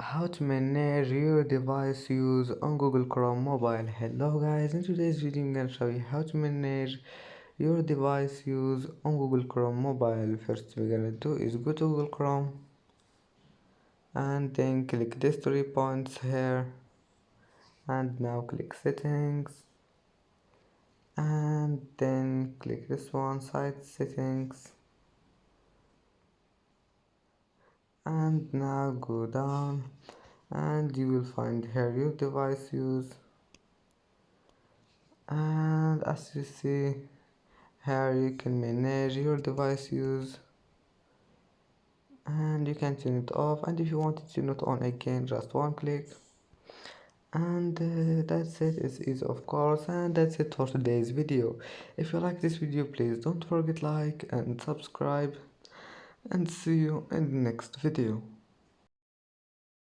How to manage your device use on Google Chrome mobile. Hello guys, in today's video I'm gonna show you how to manage your device use on Google Chrome mobile. First we're gonna do is go to Google Chrome and then click these 3 points here, and now click settings and then click this one, site settings, and now go down and you will find here your device use. And as you see here, you can manage your device use and you can turn it off, and if you want to turn it on again, just one click. And that's it. It's easy, of course, and that's it for today's video. If you like this video, please don't forget like and subscribe, and see you in the next video.